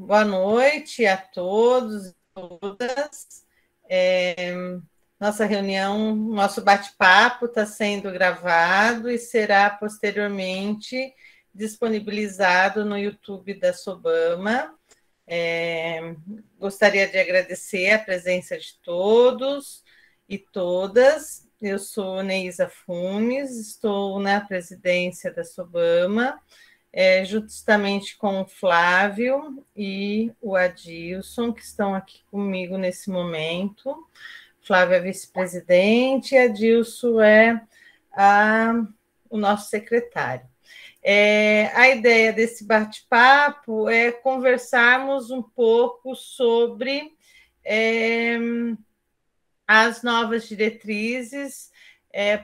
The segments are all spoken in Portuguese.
Boa noite a todos e todas. Nossa reunião, nosso bate-papo está sendo gravado e será posteriormente disponibilizado no YouTube da Sobama. Gostaria de agradecer a presença de todos e todas. Eu sou Neisa Funes, estou na presidência da Sobama, justamente com o Flávio e o Adilson, que estão aqui comigo nesse momento. Flávio é vice-presidente e Adilson é o nosso secretário. A ideia desse bate-papo é conversarmos um pouco sobre as novas diretrizes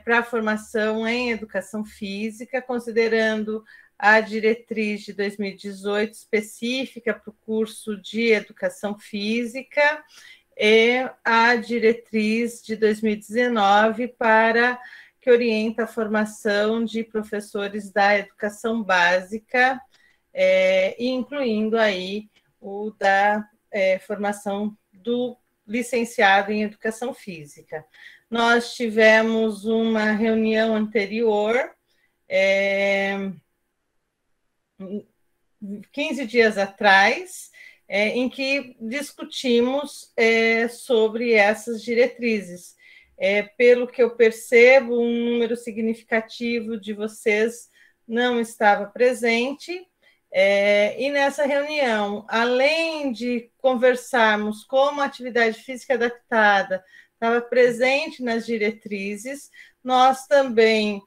para a formação em educação física, considerando a diretriz de 2018 específica para o curso de educação física e a diretriz de 2019 que orienta a formação de professores da educação básica, incluindo aí o da formação do licenciado em educação física. Nós tivemos uma reunião anterior, 15 dias atrás, em que discutimos sobre essas diretrizes. Pelo que eu percebo, um número significativo de vocês não estava presente, e nessa reunião, além de conversarmos como a atividade física adaptada estava presente nas diretrizes, nós também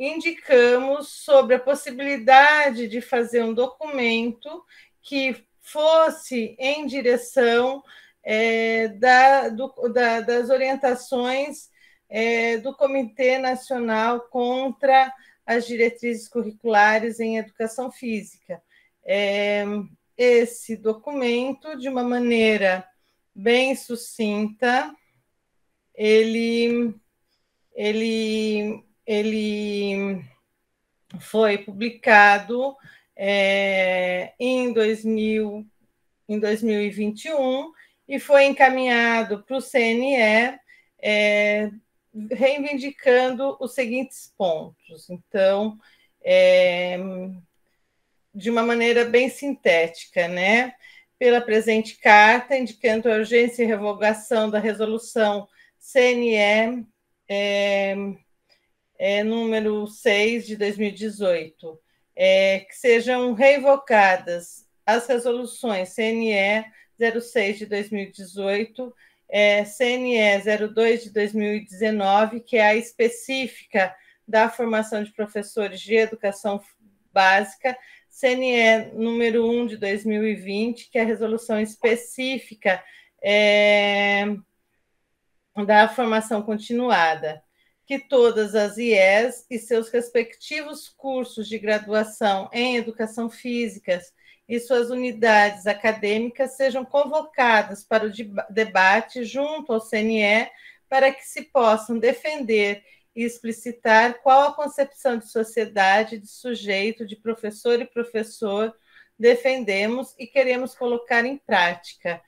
indicamos sobre a possibilidade de fazer um documento que fosse em direção das orientações do Comitê Nacional contra as diretrizes curriculares em educação física. Esse documento, de uma maneira bem sucinta, ele foi publicado em 2021 e foi encaminhado para o CNE, reivindicando os seguintes pontos. Então, de uma maneira bem sintética, né? Pela presente carta, indicando a urgência e revogação da resolução CNE número 6 de 2018, que sejam revogadas as resoluções CNE 06 de 2018, CNE 02 de 2019, que é a específica da formação de professores de educação básica, CNE número 1 de 2020, que é a resolução específica da formação continuada, que todas as IES e seus respectivos cursos de graduação em educação física e suas unidades acadêmicas sejam convocadas para o debate junto ao CNE, para que se possam defender e explicitar qual a concepção de sociedade, de sujeito, de professor e professor defendemos e queremos colocar em prática.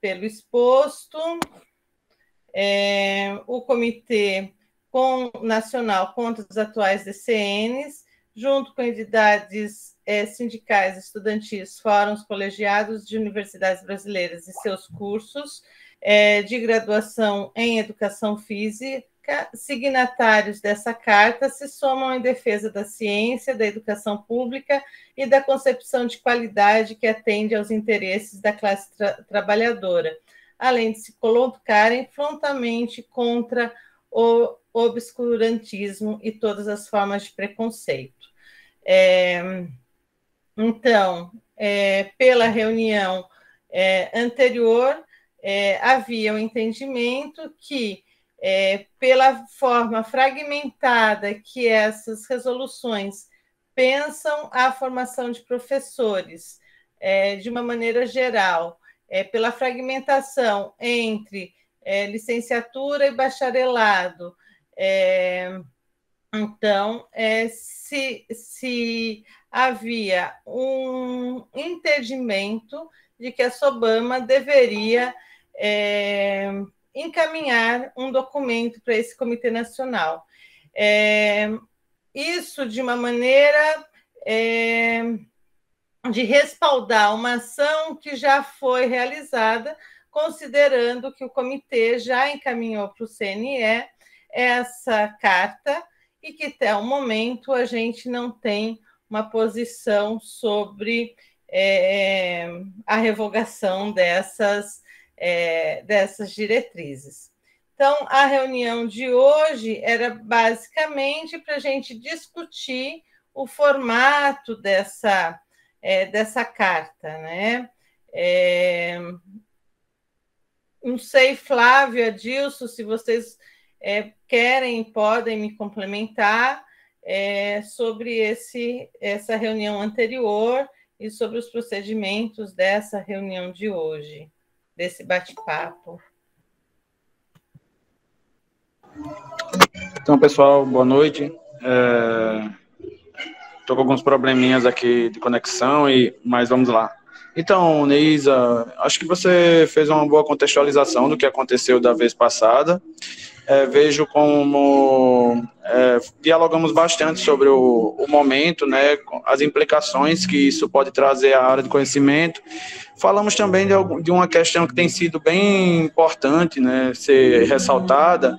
Pelo exposto, o Comitê Nacional contra os atuais DCNs, junto com entidades sindicais, estudantis, fóruns colegiados de universidades brasileiras e seus cursos de graduação em educação física, signatários dessa carta, se somam em defesa da ciência, da educação pública e da concepção de qualidade que atende aos interesses da classe trabalhadora, além de se colocarem frontalmente contra o obscurantismo e todas as formas de preconceito. Então, pela reunião anterior, havia o entendimento que, pela forma fragmentada que essas resoluções pensam a formação de professores, de uma maneira geral, pela fragmentação entre licenciatura e bacharelado, Então, se havia um entendimento de que a SOBAMA deveria encaminhar um documento para esse Comitê Nacional. Isso de uma maneira de respaldar uma ação que já foi realizada, considerando que o comitê já encaminhou para o CNE essa carta e que até o momento a gente não tem uma posição sobre a revogação dessas diretrizes. Então, a reunião de hoje era basicamente para a gente discutir o formato dessa carta, né? Não sei, Flávio, Adilson, se vocês querem, podem me complementar sobre essa reunião anterior e sobre os procedimentos dessa reunião de hoje, desse bate-papo. Então, pessoal, boa noite. Estou com alguns probleminhas aqui de conexão, mas vamos lá. Então, Neisa, acho que você fez uma boa contextualização do que aconteceu da vez passada. Vejo como dialogamos bastante sobre o momento, né, as implicações que isso pode trazer à área de conhecimento. Falamos também de uma questão que tem sido bem importante, né, ser ressaltada,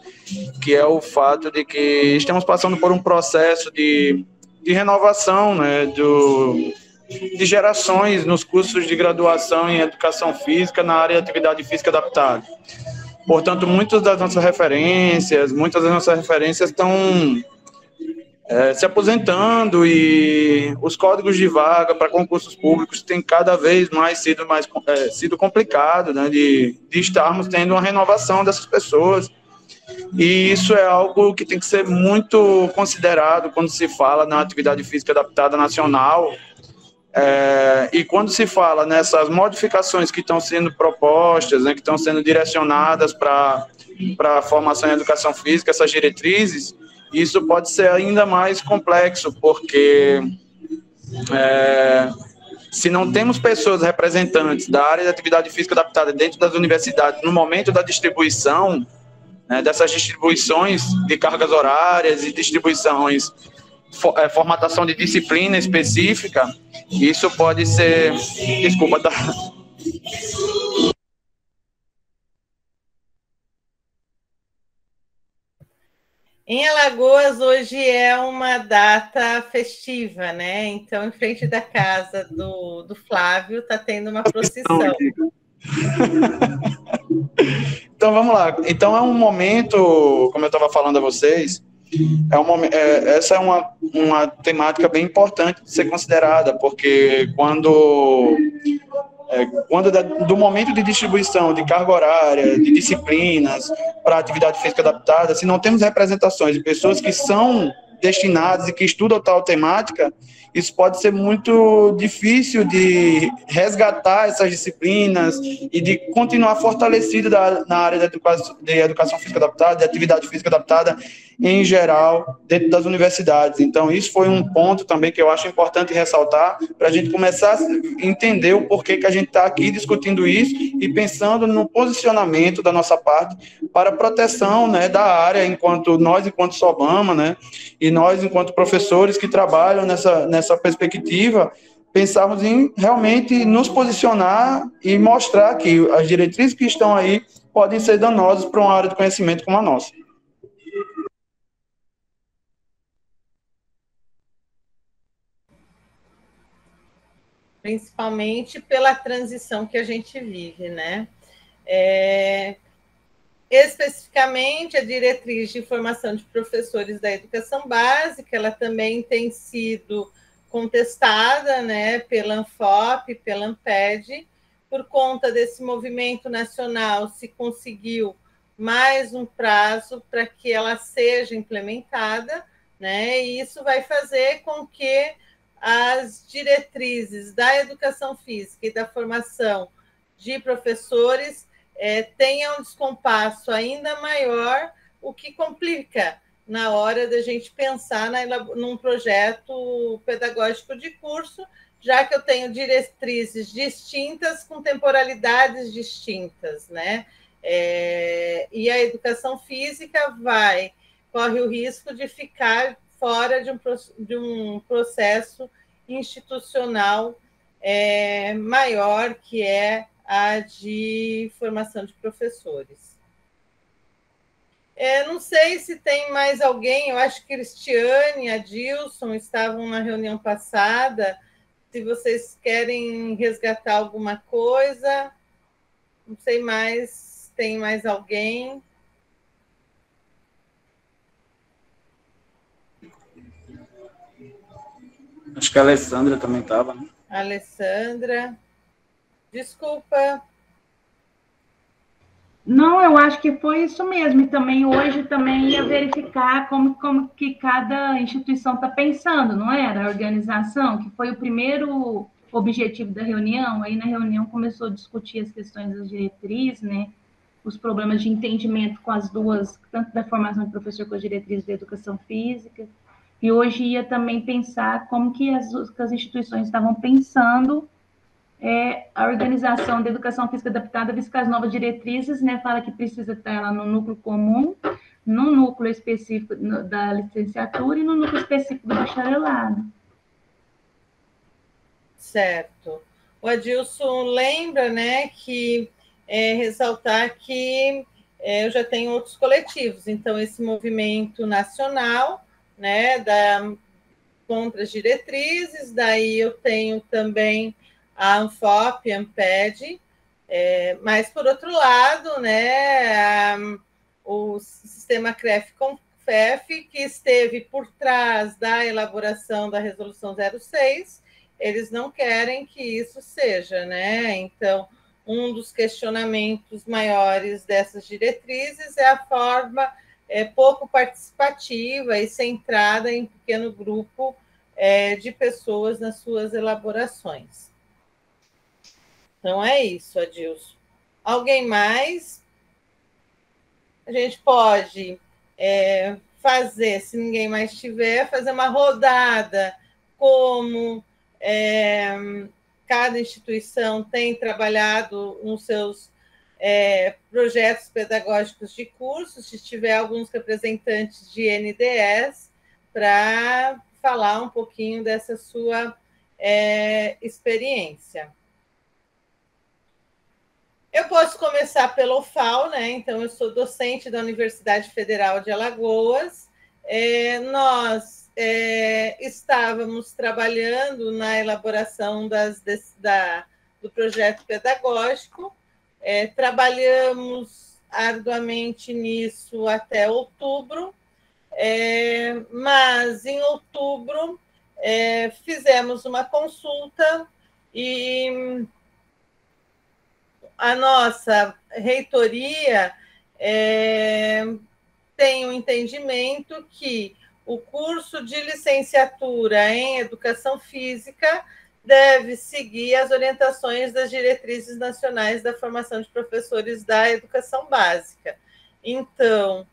que é o fato de que estamos passando por um processo de renovação, né, de gerações nos cursos de graduação em educação física na área de atividade física adaptada. Portanto, muitas das nossas referências estão se aposentando e os códigos de vaga para concursos públicos têm cada vez mais sido complicado, né, de estarmos tendo uma renovação dessas pessoas. E isso é algo que tem que ser muito considerado quando se fala na atividade física adaptada nacional. E quando se fala nessas modificações que estão sendo propostas, né, que estão sendo direcionadas para a formação em educação física, essas diretrizes, isso pode ser ainda mais complexo, porque se não temos pessoas representantes da área de atividade física adaptada dentro das universidades no momento da distribuição, né, dessas distribuições de cargas horárias e distribuições, formatação de disciplina específica, isso pode ser... Desculpa, tá? Em Alagoas, hoje é uma data festiva, né? Então, em frente da casa do Flávio, está tendo uma procissão. Então, vamos lá. Então, é um momento, como eu estava falando a vocês, essa é uma temática bem importante de ser considerada, porque quando do momento de distribuição de carga horária, de disciplinas para atividade física adaptada, se não temos representações de pessoas que são destinadas e que estudam tal temática, isso pode ser muito difícil de resgatar essas disciplinas e de continuar fortalecido na área de educação física adaptada, de atividade física adaptada em geral, dentro das universidades. Então, isso foi um ponto também que eu acho importante ressaltar, para a gente começar a entender o porquê que a gente está aqui discutindo isso e pensando no posicionamento da nossa parte para a proteção, né, da área, enquanto SOBAMA, né, e nós, enquanto professores que trabalham nessa perspectiva, pensarmos em realmente nos posicionar e mostrar que as diretrizes que estão aí podem ser danosas para uma área de conhecimento como a nossa. Principalmente pela transição que a gente vive, né? Especificamente, a diretriz de formação de professores da educação básica, ela também tem sido contestada, né, pela ANFOP, pela ANPED. Por conta desse movimento nacional, se conseguiu mais um prazo para que ela seja implementada, né, e isso vai fazer com que as diretrizes da educação física e da formação de professores tenha um descompasso ainda maior, o que complica na hora da gente pensar num projeto pedagógico de curso, já que eu tenho diretrizes distintas com temporalidades distintas, né? E a educação física corre o risco de ficar fora de um processo institucional maior, que é a de formação de professores. Não sei se tem mais alguém, eu acho que Cristiane e Adilson estavam na reunião passada, se vocês querem resgatar alguma coisa, não sei mais, tem mais alguém? Acho que a Alessandra também estava, né? Alessandra, desculpa. Não, eu acho que foi isso mesmo. E também hoje também ia verificar como que cada instituição está pensando, não era? A organização, que foi o primeiro objetivo da reunião. Aí na reunião começou a discutir as questões das diretrizes, né? Os problemas de entendimento com as duas, tanto da formação de professor com as diretrizes da educação física. E hoje ia também pensar como que as instituições estavam pensando a organização da educação física adaptada, visto que as novas diretrizes, né, fala que precisa estar lá no núcleo comum, no núcleo específico da licenciatura e no núcleo específico do bacharelado. Certo. O Adilson lembra, né, que ressaltar que eu já tenho outros coletivos, então esse movimento nacional, né, contra as diretrizes, daí eu tenho também a Anfop, Amped, mas, por outro lado, né, o sistema CREF-CONFEF, que esteve por trás da elaboração da Resolução 06, eles não querem que isso seja, né? Então, um dos questionamentos maiores dessas diretrizes é a forma pouco participativa e centrada em pequeno grupo de pessoas nas suas elaborações. Então, é isso, Adilson. Alguém mais? A gente pode fazer, se ninguém mais tiver, fazer uma rodada, como cada instituição tem trabalhado nos seus projetos pedagógicos de curso, se tiver alguns representantes de NDEs, para falar um pouquinho dessa sua experiência. Eu posso começar pelo UFAL, né? Então, eu sou docente da Universidade Federal de Alagoas. Nós estávamos trabalhando na elaboração do projeto pedagógico, trabalhamos arduamente nisso até outubro, mas em outubro fizemos uma consulta e a nossa reitoria tem um entendimento que o curso de licenciatura em Educação Física deve seguir as orientações das diretrizes nacionais da formação de professores da educação básica. Então,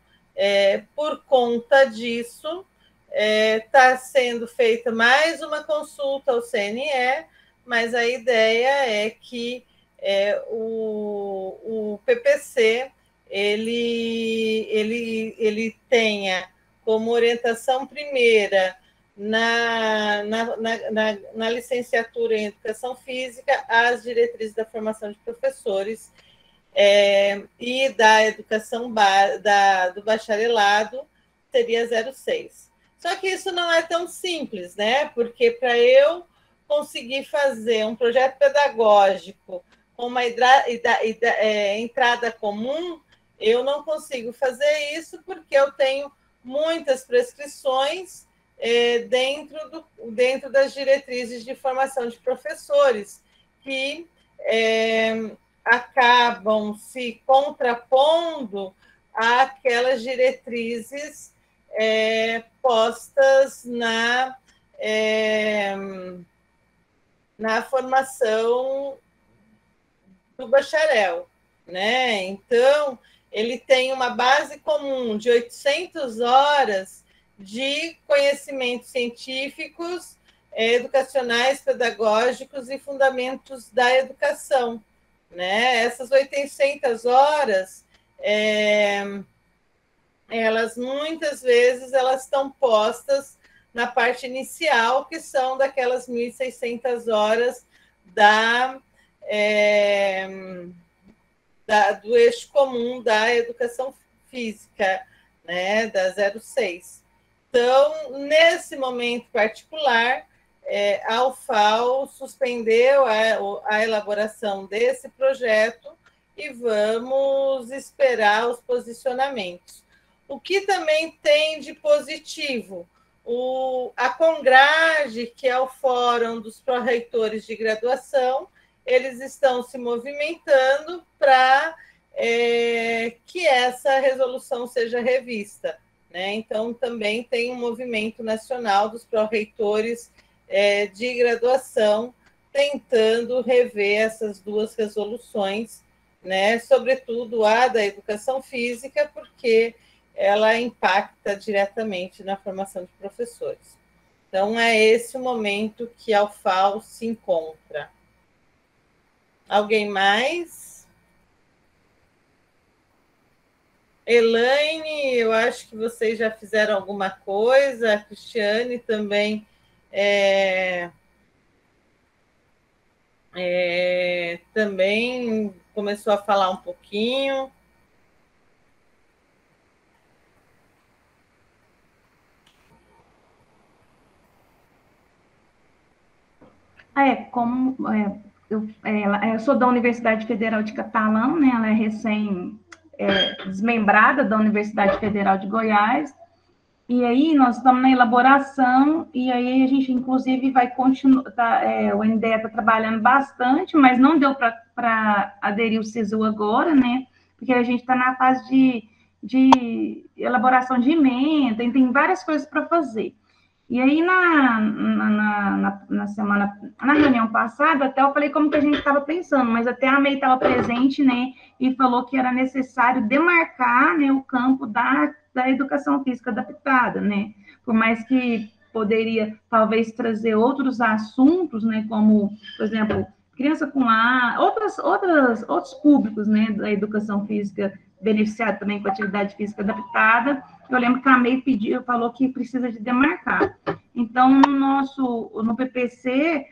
por conta disso, está sendo feita mais uma consulta ao CNE, mas a ideia é que o PPC ele tenha como orientação primeira na licenciatura em Educação Física as diretrizes da formação de professores e da educação do bacharelado seria 06. Só que isso não é tão simples, né? Porque para eu conseguir fazer um projeto pedagógico com uma entrada comum, eu não consigo fazer isso porque eu tenho muitas prescrições dentro das diretrizes de formação de professores que acabam se contrapondo àquelas diretrizes postas na formação do bacharel, né? Então, ele tem uma base comum de 800 horas de conhecimentos científicos, educacionais, pedagógicos e fundamentos da educação, né? Essas 800 horas, elas muitas vezes elas estão postas na parte inicial, que são daquelas 1.600 horas do eixo comum da educação física, né, da 06. Então, nesse momento particular, a UFAL suspendeu a elaboração desse projeto e vamos esperar os posicionamentos. O que também tem de positivo? A Congrade, que é o Fórum dos Pró-Reitores de Graduação, eles estão se movimentando para que essa resolução seja revista, né? Então, também tem um movimento nacional dos pró-reitores de graduação tentando rever essas duas resoluções, né? Sobretudo a da educação física, porque ela impacta diretamente na formação de professores. Então, é esse o momento que a UFAL se encontra. Alguém mais? Elaine, eu acho que vocês já fizeram alguma coisa, a Cristiane também também começou a falar um pouquinho. Eu sou da Universidade Federal de Catalão, né? Ela é desmembrada da Universidade Federal de Goiás, e aí nós estamos na elaboração, e aí a gente, inclusive, vai continuar, o NDE está trabalhando bastante, mas não deu para aderir o SISU agora, né? Porque a gente está na fase de elaboração de emenda, e tem várias coisas para fazer. E aí, na reunião passada, até eu falei como que a gente estava pensando, mas até a MEI estava presente, né, e falou que era necessário demarcar, né, o campo da educação física adaptada, né, por mais que poderia, talvez, trazer outros assuntos, né, como, por exemplo, criança com outros públicos, né, da educação física beneficiada também com atividade física adaptada. Eu lembro que a MEI falou que precisa de demarcar. Então, no PPC,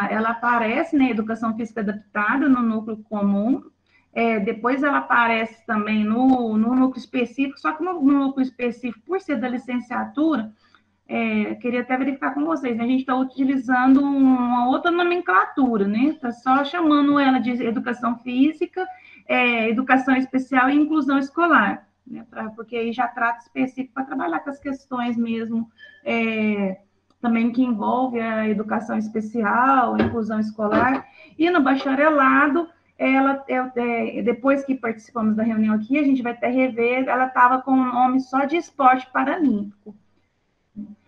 ela aparece, né, educação física adaptada no núcleo comum, depois ela aparece também no núcleo específico, só que no núcleo específico, por ser da licenciatura, queria até verificar com vocês, né, a gente está utilizando uma outra nomenclatura, né, está só chamando ela de educação física, educação especial e inclusão escolar, né, porque aí já trata específico para trabalhar com as questões mesmo, também que envolve a educação especial, a inclusão escolar, e no bacharelado, depois que participamos da reunião aqui, a gente vai até rever, ela estava com um nome só de esporte paralímpico,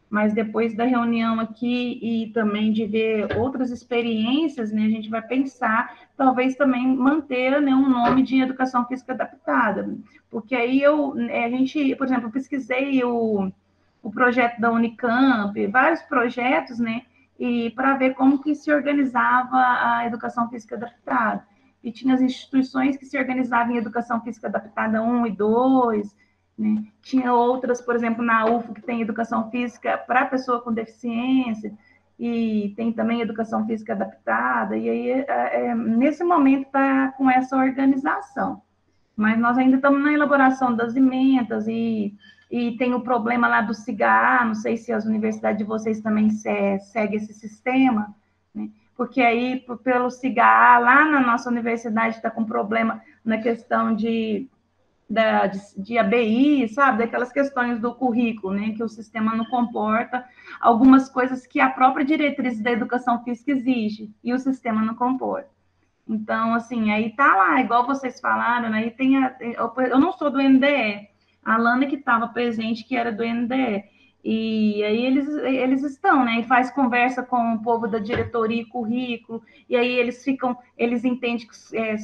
mas depois da reunião aqui e também de ver outras experiências, né, a gente vai pensar, talvez também manter, né, um nome de educação física adaptada, porque aí a gente, por exemplo, eu pesquisei o projeto da Unicamp, vários projetos, né, e para ver como que se organizava a educação física adaptada. E tinha as instituições que se organizavam em educação física adaptada 1 e 2, né? Tinha outras, por exemplo, na UFO, que tem educação física para pessoa com deficiência, e tem também educação física adaptada, e aí, nesse momento, está com essa organização. Mas nós ainda estamos na elaboração das emendas, e tem o problema lá do CIGA, não sei se as universidades de vocês também seguem esse sistema, né? Porque aí, pelo CIGA, lá na nossa universidade está com problema na questão de ABI, sabe, daquelas questões do currículo, né, que o sistema não comporta, algumas coisas que a própria diretriz da educação física exige, e o sistema não comporta. Então, assim, aí tá lá, igual vocês falaram, né, eu não sou do NDE, a Alana que estava presente, que era do NDE, E aí eles estão, né? E faz conversa com o povo da diretoria e currículo, e aí eles entendem que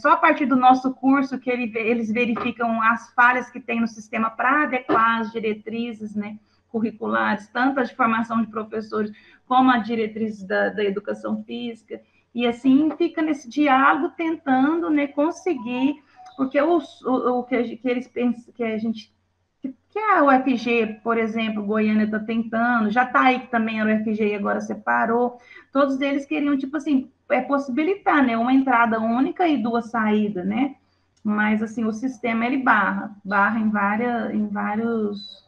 só a partir do nosso curso que eles verificam as falhas que tem no sistema para adequar as diretrizes, né, curriculares, tanto as de formação de professores como a diretriz da educação física. E assim fica nesse diálogo tentando, né, conseguir, porque o que eles pensam, que a gente que a UFG, por exemplo, Goiânia está tentando, já está aí que também era UFG e agora separou, todos eles queriam, tipo assim, possibilitar, né, uma entrada única e duas saídas, né, mas, assim, o sistema, ele barra em vários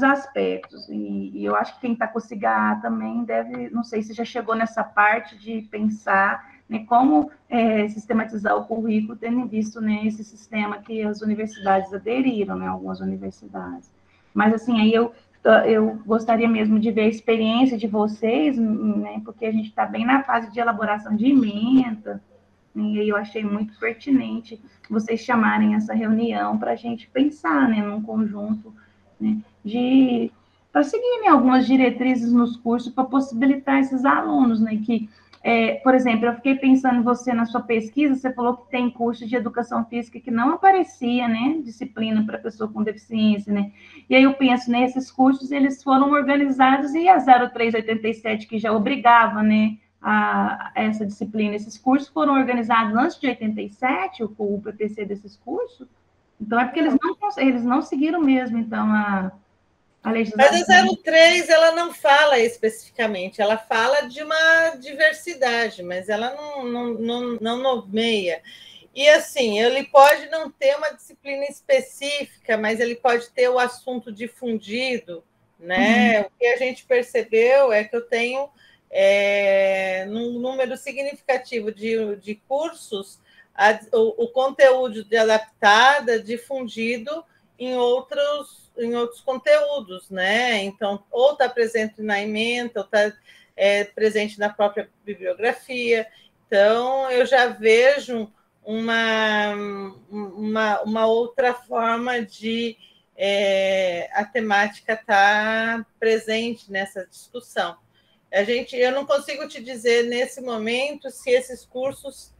aspectos, e eu acho que quem está com o CIGA também deve, não sei se já chegou nessa parte de pensar, né, como sistematizar o currículo, tendo visto, né, esse sistema que as universidades aderiram, né, algumas universidades. Mas, assim, aí eu gostaria mesmo de ver a experiência de vocês, né, porque a gente está bem na fase de elaboração de emenda, né, e aí eu achei muito pertinente vocês chamarem essa reunião para a gente pensar, né, num conjunto, né, para seguirem algumas diretrizes nos cursos para possibilitar esses alunos, né, que, por exemplo, eu fiquei pensando em você na sua pesquisa, você falou que tem curso de educação física que não aparecia, né, disciplina para pessoa com deficiência, né, e aí eu penso, nesses cursos, eles foram organizados e a 0387, que já obrigava, né, a essa disciplina, esses cursos foram organizados antes de 87, o PPC desses cursos, então é porque eles não seguiram mesmo, então, a legislação. Mas a 03, ela não fala especificamente, ela fala de uma diversidade, mas ela não nomeia. E, assim, ele pode não ter uma disciplina específica, mas ele pode ter o assunto difundido, né? O que a gente percebeu é que eu tenho num número significativo de cursos, o conteúdo de adaptada difundido em outros conteúdos, né? Então, ou está presente na ementa, ou está presente na própria bibliografia. Então, eu já vejo uma outra forma de a temática estar presente nessa discussão. Eu não consigo te dizer nesse momento se esses cursos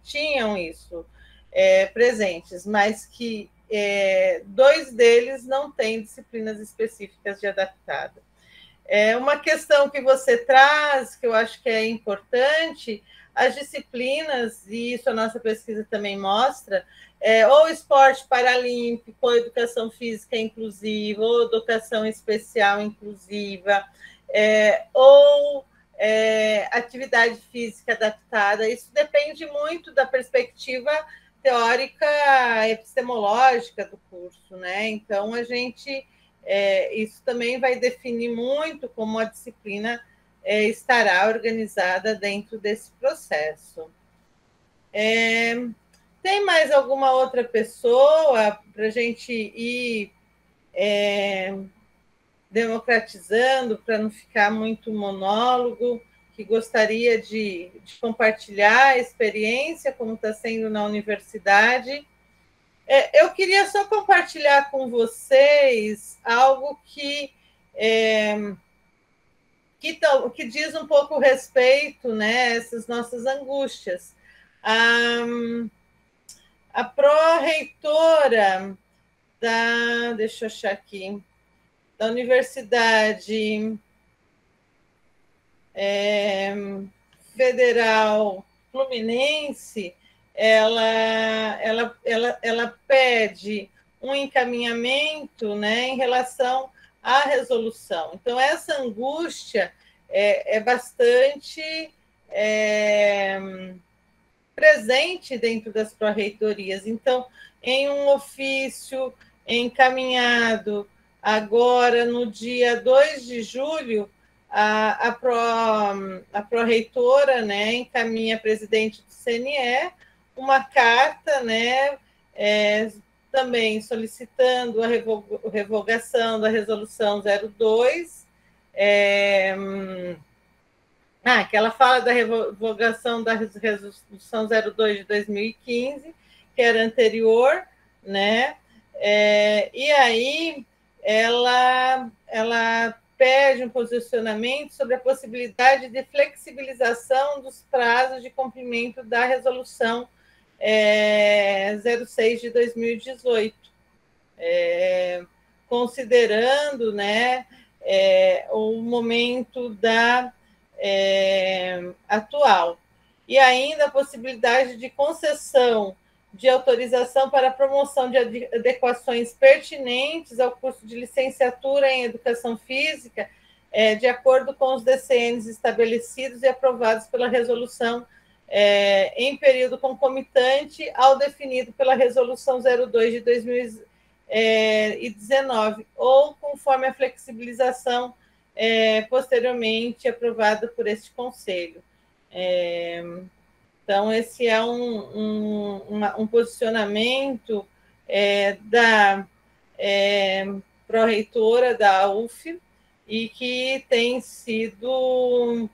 tinham isso presentes, mas que 2 deles não têm disciplinas específicas de adaptada. Uma questão que você traz, que eu acho que é importante, as disciplinas, e isso a nossa pesquisa também mostra, ou esporte paralímpico, ou educação física inclusiva, ou educação especial inclusiva, ou atividade física adaptada. Isso depende muito da perspectiva teórica epistemológica do curso, né? Então, isso também vai definir muito como a disciplina estará organizada dentro desse processo. Tem mais alguma outra pessoa para a gente ir democratizando, para não ficar muito monólogo, que gostaria de compartilhar a experiência, como está sendo na universidade? Eu queria só compartilhar com vocês algo que diz um pouco respeito, né, essas nossas angústias. A pró-reitora deixa eu achar aqui, da Universidade Federal Fluminense, ela pede um encaminhamento, né, em relação à resolução. Então, essa angústia é bastante presente dentro das pró-reitorias. Então, em um ofício encaminhado agora, no dia 2 de julho, a pró-reitora, né, encaminha a presidente do CNE uma carta, né, também solicitando a revogação da resolução 02, que ela fala da revogação da resolução 02 de 2015, que era anterior, né? E aí ela pede um posicionamento sobre a possibilidade de flexibilização dos prazos de cumprimento da resolução 06 de 2018, considerando, né, o momento atual. E ainda a possibilidade de concessão de autorização para promoção de adequações pertinentes ao curso de licenciatura em Educação Física, de acordo com os DCNs estabelecidos e aprovados pela resolução em período concomitante ao definido pela Resolução 02 de 2019, ou conforme a flexibilização posteriormente aprovada por este Conselho. Então, esse é um posicionamento da pró-reitora da UF e que tem sido um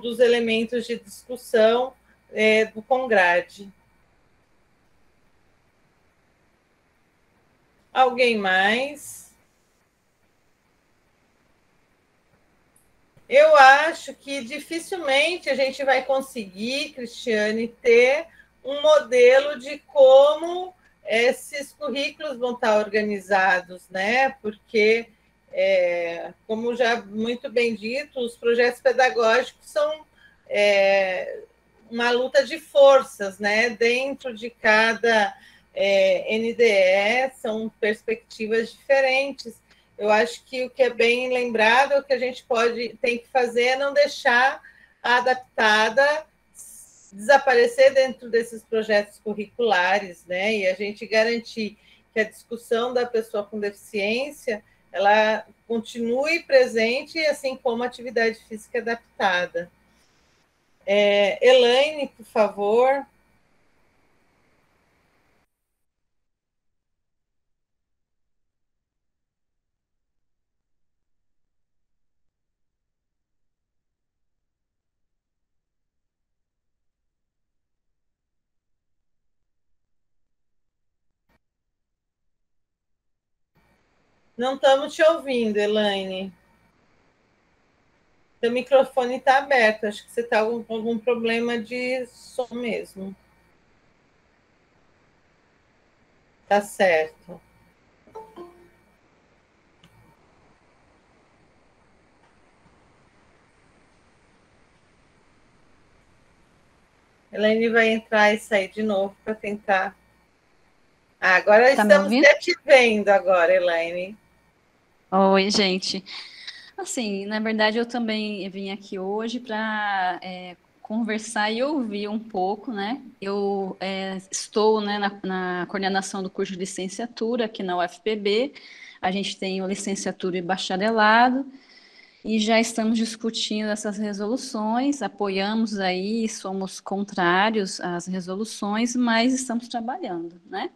dos elementos de discussão do Congrade. Alguém mais? Eu acho que dificilmente a gente vai conseguir, Cristiane, ter um modelo de como esses currículos vão estar organizados, né? Porque, como já muito bem dito, os projetos pedagógicos são uma luta de forças, né? Dentro de cada NDE, são perspectivas diferentes. Eu acho que o que é bem lembrado, o que a gente tem que fazer é não deixar a adaptada desaparecer dentro desses projetos curriculares, né? E a gente garantir que a discussão da pessoa com deficiência ela continue presente, assim como a atividade física adaptada. Elaine, por favor. Não estamos te ouvindo, Elaine. Seu microfone está aberto, acho que você está com algum problema de som mesmo. Tá certo. Elaine vai entrar e sair de novo para tentar. Agora estamos te vendo agora, Elaine. Oi, gente. Assim, na verdade, eu também vim aqui hoje para conversar e ouvir um pouco, né? Eu estou, né, na coordenação do curso de licenciatura aqui na UFPB. A gente tem o licenciatura e bacharelado e já estamos discutindo essas resoluções, apoiamos aí, somos contrários às resoluções, mas estamos trabalhando, né?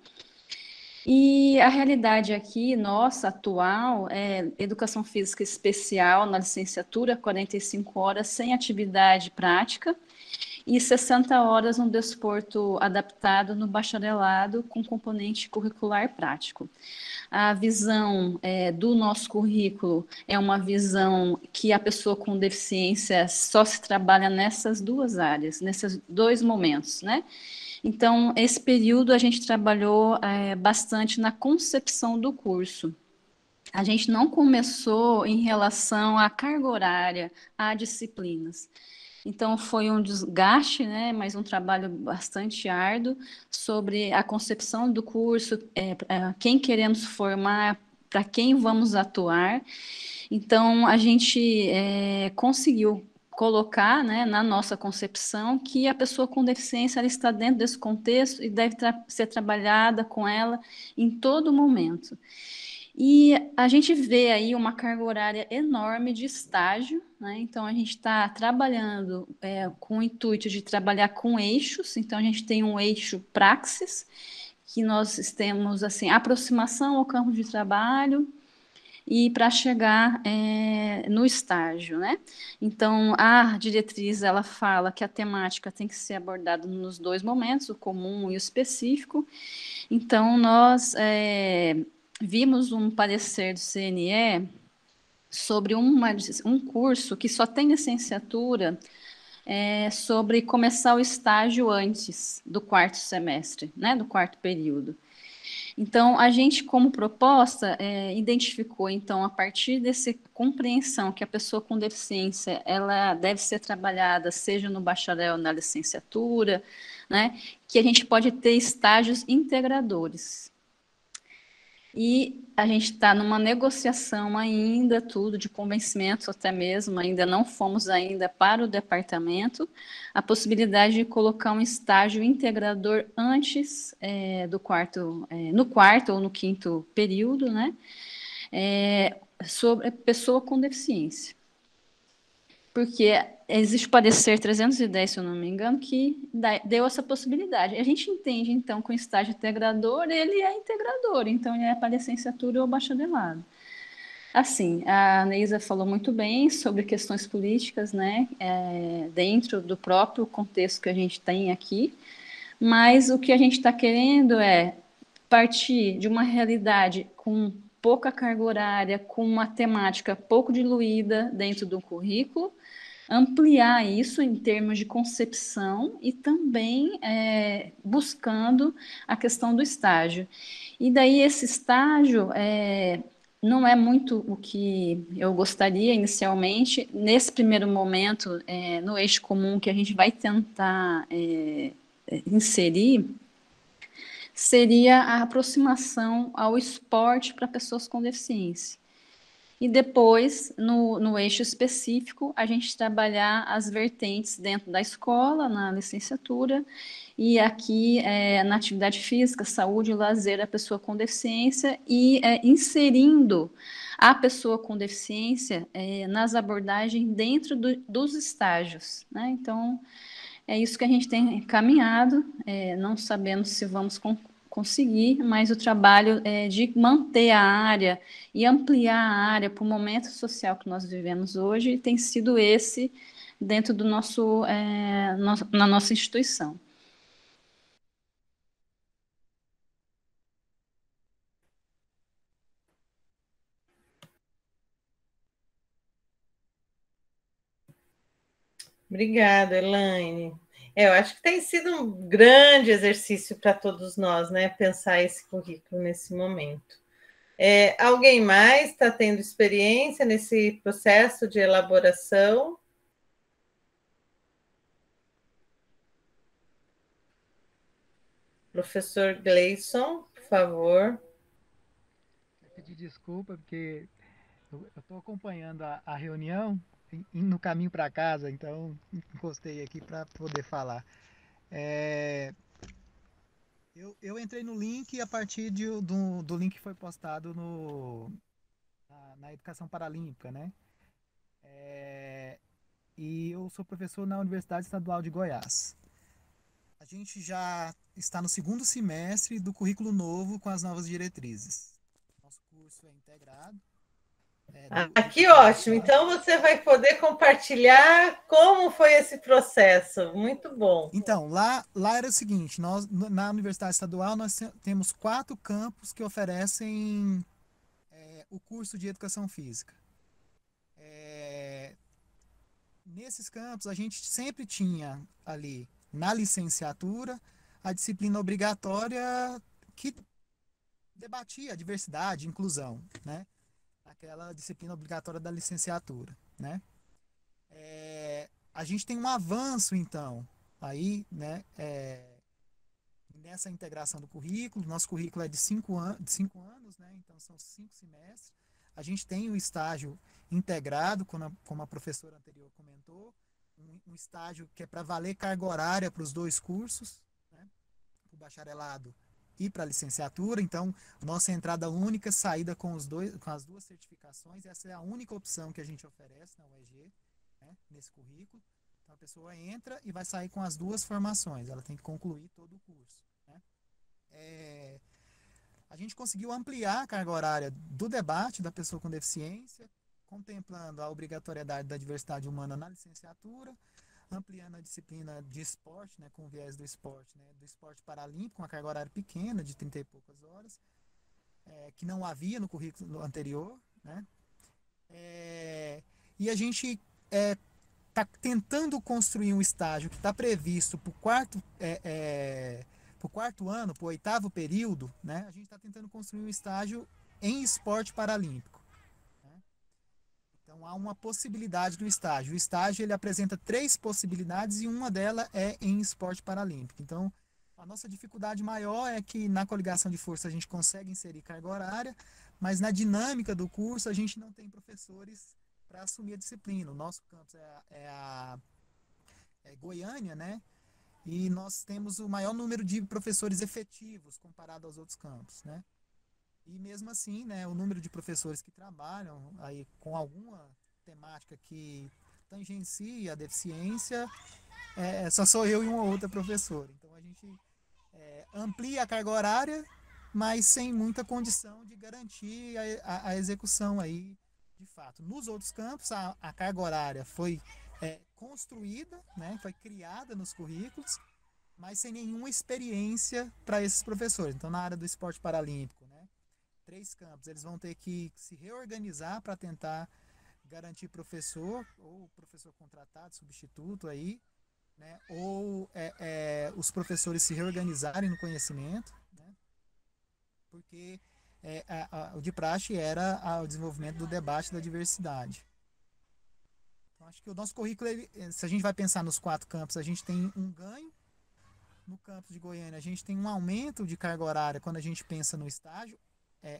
E a realidade aqui, nossa, atual, é educação física especial na licenciatura, 45 horas sem atividade prática e 60 horas no desporto adaptado no bacharelado com componente curricular prático. A visão do nosso currículo é uma visão que a pessoa com deficiência só se trabalha nessas duas áreas, nesses dois momentos, né? Então, esse período a gente trabalhou bastante na concepção do curso. A gente não começou em relação à carga horária, a disciplinas. Então, foi um desgaste, né, mas um trabalho bastante árduo sobre a concepção do curso, quem queremos formar, para quem vamos atuar. Então, a gente conseguiu colocar, né, na nossa concepção que a pessoa com deficiência ela está dentro desse contexto e deve ser trabalhada com ela em todo momento. E a gente vê aí uma carga horária enorme de estágio, né? Então a gente está trabalhando com o intuito de trabalhar com eixos, então a gente tem um eixo praxis, que nós temos assim, aproximação ao campo de trabalho, e para chegar no estágio, né? Então, a diretriz, ela fala que a temática tem que ser abordada nos dois momentos, o comum e o específico. Então, nós vimos um parecer do CNE sobre um curso que só tem licenciatura sobre começar o estágio antes do quarto semestre, né, do quarto período. Então, a gente, como proposta, identificou, então, a partir dessa compreensão que a pessoa com deficiência, ela deve ser trabalhada, seja no bacharel ou na licenciatura, né, que a gente pode ter estágios integradores. E a gente está numa negociação ainda, tudo de convencimento até mesmo, ainda não fomos ainda para o departamento, a possibilidade de colocar um estágio integrador antes no quarto ou no quinto período, né? Sobre pessoa com deficiência. Porque existe o parecer 310, se eu não me engano, que deu essa possibilidade. A gente entende, então, que o estágio integrador, ele é integrador, então ele é para licenciatura ou bacharelado. Assim, a Neisa falou muito bem sobre questões políticas, né, dentro do próprio contexto que a gente tem aqui, mas o que a gente está querendo é partir de uma realidade com pouca carga horária, com uma temática pouco diluída dentro do currículo, ampliar isso em termos de concepção e também buscando a questão do estágio. E daí esse estágio não é muito o que eu gostaria inicialmente. Nesse primeiro momento, no eixo comum que a gente vai tentar inserir, seria a aproximação ao esporte para pessoas com deficiência. E depois, no eixo específico, a gente trabalhar as vertentes dentro da escola, na licenciatura, e aqui na atividade física, saúde e lazer, a pessoa com deficiência, e inserindo a pessoa com deficiência nas abordagens dentro dos estágios, né? Então, é isso que a gente tem caminhado, não sabemos se vamos conseguir, mas o trabalho de manter a área e ampliar a área para o momento social que nós vivemos hoje tem sido esse dentro do na nossa instituição. Obrigada, Elaine. Eu acho que tem sido um grande exercício para todos nós, né? Pensar esse currículo nesse momento. Alguém mais está tendo experiência nesse processo de elaboração? Professor Gleison, por favor. Eu pedi desculpa, porque eu estou acompanhando a reunião no caminho para casa, então encostei aqui para poder falar. Eu entrei no link a partir do link que foi postado na Educação Paralímpica, né? E eu sou professor na Universidade Estadual de Goiás. A gente já está no segundo semestre do currículo novo com as novas diretrizes. Nosso curso é integrado. Que ótimo! Então você vai poder compartilhar como foi esse processo. Muito bom. Então, lá era o seguinte, nós na Universidade Estadual nós temos 4 campos que oferecem o curso de Educação Física. Nesses campos a gente sempre tinha ali na licenciatura a disciplina obrigatória que debatia a diversidade e inclusão, né? Aquela disciplina obrigatória da licenciatura, né? A gente tem um avanço, então, aí, né, nessa integração do currículo. Nosso currículo é de 5 anos, né? Então são 5 semestres. A gente tem o estágio integrado, como a professora anterior comentou, um estágio que é para valer carga horária para os 2 cursos, né? O bacharelado e para a licenciatura. Então, nossa entrada única, saída com as 2 certificações. Essa é a única opção que a gente oferece na UEG, né, nesse currículo. Então, a pessoa entra e vai sair com as 2 formações. Ela tem que concluir todo o curso, né? A gente conseguiu ampliar a carga horária do debate da pessoa com deficiência, contemplando a obrigatoriedade da diversidade humana na licenciatura, ampliando a disciplina de esporte, né, com o viés do esporte paralímpico, com uma carga horária pequena, de 30 e poucas horas, que não havia no currículo anterior, né? E a gente está tentando construir um estágio que está previsto para o quarto ano, para o 8º período, né? A gente está tentando construir um estágio em esporte paralímpico, né? Então há uma possibilidade do estágio. O estágio ele apresenta 3 possibilidades e uma delas é em esporte paralímpico. Então a nossa dificuldade maior é que na coligação de força a gente consegue inserir carga horária, mas na dinâmica do curso a gente não tem professores para assumir a disciplina. O nosso campus é Goiânia, né? E nós temos o maior número de professores efetivos comparado aos outros campos, né? E mesmo assim, né, o número de professores que trabalham aí com alguma temática que tangencia a deficiência, só sou eu e uma outra professora. Então a gente amplia a carga horária, mas sem muita condição de garantir a execução aí de fato. Nos outros campos, a carga horária foi construída, né, foi criada nos currículos, mas sem nenhuma experiência para esses professores. Então, na área do esporte paralímpico, né, 3 campos, eles vão ter que se reorganizar para tentar garantir professor, ou professor contratado, substituto aí, né, ou os professores se reorganizarem no conhecimento, né, porque o de praxe era o desenvolvimento do debate da diversidade. Então, acho que o nosso currículo, se a gente vai pensar nos 4 campos, a gente tem um ganho. No campus de Goiânia, a gente tem um aumento de carga horária quando a gente pensa no estágio,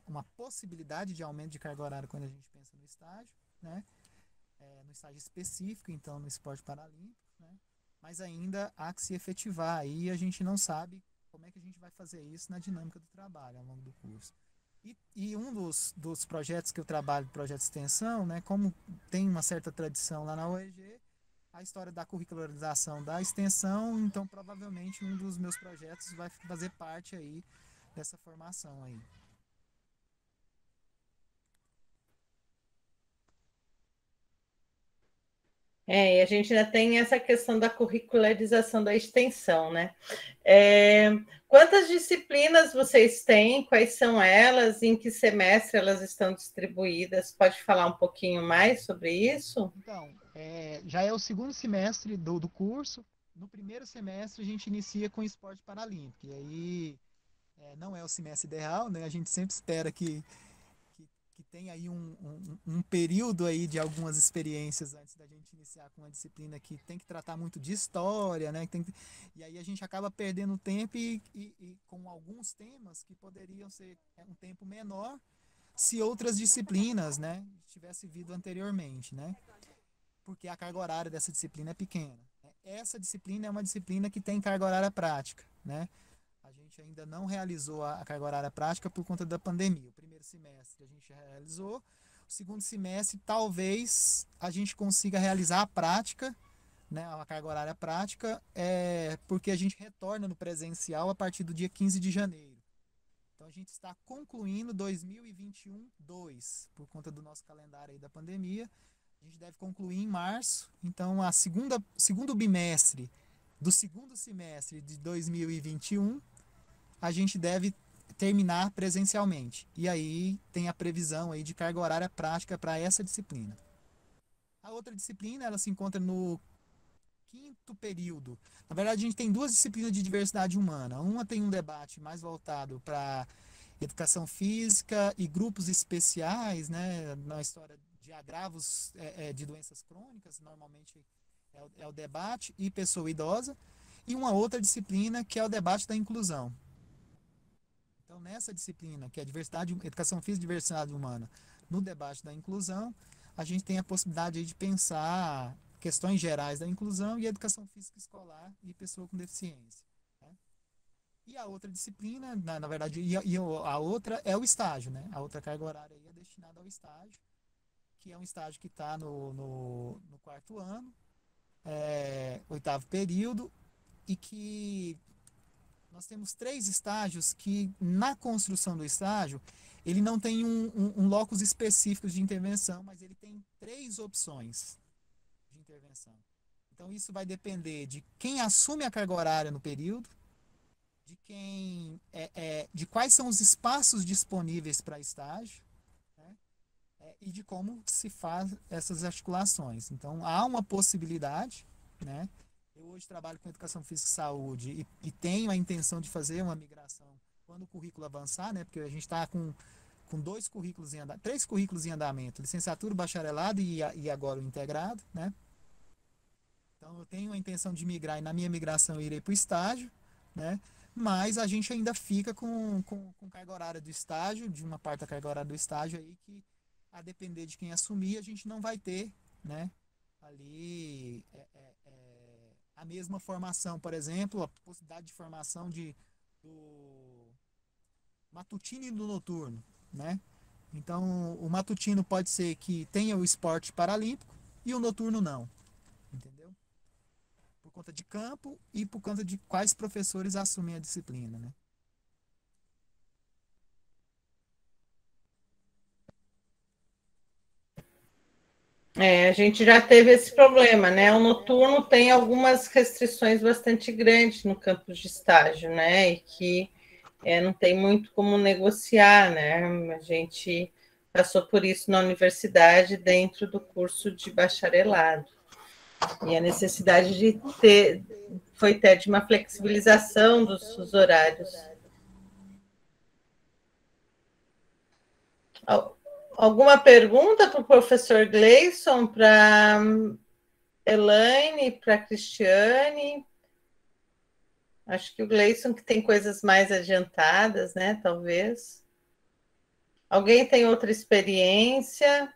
uma possibilidade de aumento de carga horária quando a gente pensa no estágio, né? No estágio específico, então, no esporte paralímpico, né? Mas ainda há que se efetivar, aí a gente não sabe como é que a gente vai fazer isso na dinâmica do trabalho ao longo do curso. E um dos projetos que eu trabalho, projeto de extensão, né, como tem uma certa tradição lá na UEG, a história da curricularização da extensão, então provavelmente um dos meus projetos vai fazer parte aí dessa formação aí. E a gente ainda tem essa questão da curricularização da extensão, né? Quantas disciplinas vocês têm? Quais são elas? Em que semestre elas estão distribuídas? Pode falar um pouquinho mais sobre isso? Então, já é o 2º semestre do curso. No primeiro semestre a gente inicia com esporte paralímpico. E aí não é o semestre ideal, né? A gente sempre espera que tem aí um período aí de algumas experiências antes da gente iniciar com uma disciplina que tem que tratar muito de história, né? E aí a gente acaba perdendo tempo e com alguns temas que poderiam ser um tempo menor se outras disciplinas, né, tivessem vindo anteriormente, né? Porque a carga horária dessa disciplina é pequena. Essa disciplina é uma disciplina que tem carga horária prática, né? A gente ainda não realizou a carga horária prática por conta da pandemia. O primeiro semestre a gente realizou. O segundo semestre, talvez a gente consiga realizar a prática, né, a carga horária prática, porque a gente retorna no presencial a partir do dia 15 de janeiro. Então a gente está concluindo 2021-2, por conta do nosso calendário aí da pandemia. A gente deve concluir em março. Então segundo bimestre do segundo semestre de 2021, a gente deve terminar presencialmente. E aí tem a previsão aí de carga horária prática para essa disciplina. A outra disciplina, ela se encontra no 5º período. Na verdade, a gente tem 2 disciplinas de diversidade humana. Uma tem um debate mais voltado para educação física e grupos especiais, né, na história de agravos de doenças crônicas, normalmente é o debate, e pessoa idosa. E uma outra disciplina que é o debate da inclusão. Então, nessa disciplina, que é educação física e diversidade humana, no debate da inclusão, a gente tem a possibilidade de pensar questões gerais da inclusão e educação física escolar e pessoa com deficiência, né? E a outra disciplina, na verdade, a outra é o estágio, né? A outra carga horária aí é destinada ao estágio, que é um estágio que está no 4º ano, 8º período, e que nós temos 3 estágios que, na construção do estágio, ele não tem um locus específico de intervenção, mas ele tem 3 opções de intervenção. Então, isso vai depender de quem assume a carga horária no período, de quais são os espaços disponíveis para estágio, né? E de como se faz essas articulações. Então, há uma possibilidade, né? Eu hoje trabalho com educação física e saúde e tenho a intenção de fazer uma migração quando o currículo avançar, né? Porque a gente está com dois currículos em andamento, 3 currículos em andamento, licenciatura, bacharelado e agora o integrado, né? Então, eu tenho a intenção de migrar e na minha migração eu irei para o estágio, né? Mas a gente ainda fica com carga horária do estágio, de uma parte da carga horária do estágio aí que, a depender de quem assumir, a gente não vai ter, né? Ali a mesma formação, por exemplo, a possibilidade de formação do matutino e do noturno, né? Então, o matutino pode ser que tenha o esporte paralímpico e o noturno não, entendeu? Por conta de campo e por conta de quais professores assumem a disciplina, né? A gente já teve esse problema, né? O noturno tem algumas restrições bastante grandes no campus de estágio, né? E que não tem muito como negociar, né? A gente passou por isso na universidade dentro do curso de bacharelado. E a necessidade de foi ter de uma flexibilização dos horários. Alguma pergunta para o professor Gleison, para Elaine, para Cristiane? Acho que o Gleison que tem coisas mais adiantadas, né? Talvez. Alguém tem outra experiência?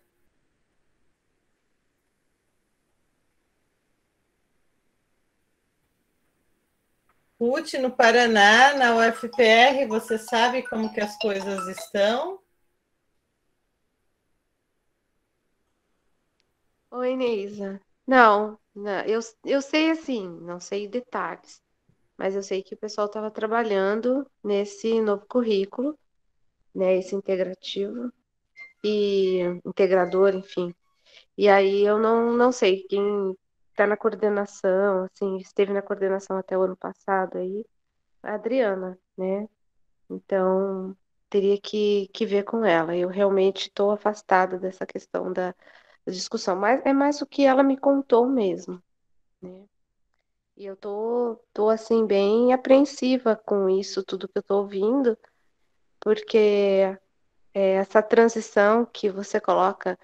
Ruth, no Paraná, na UFPR, você sabe como que as coisas estão? Oi, Neisa. Não, eu sei assim, não sei detalhes, mas eu sei que o pessoal estava trabalhando nesse novo currículo, né, esse integrativo e integrador, enfim. E aí eu não sei quem está na coordenação, assim, esteve na coordenação até o ano passado aí, a Adriana, né? Então, teria que ver com ela. Eu realmente estou afastada dessa questão da discussão, mas é mais o que ela me contou mesmo, né? E eu tô assim, bem apreensiva com isso, tudo que eu tô ouvindo, porque essa transição que você coloca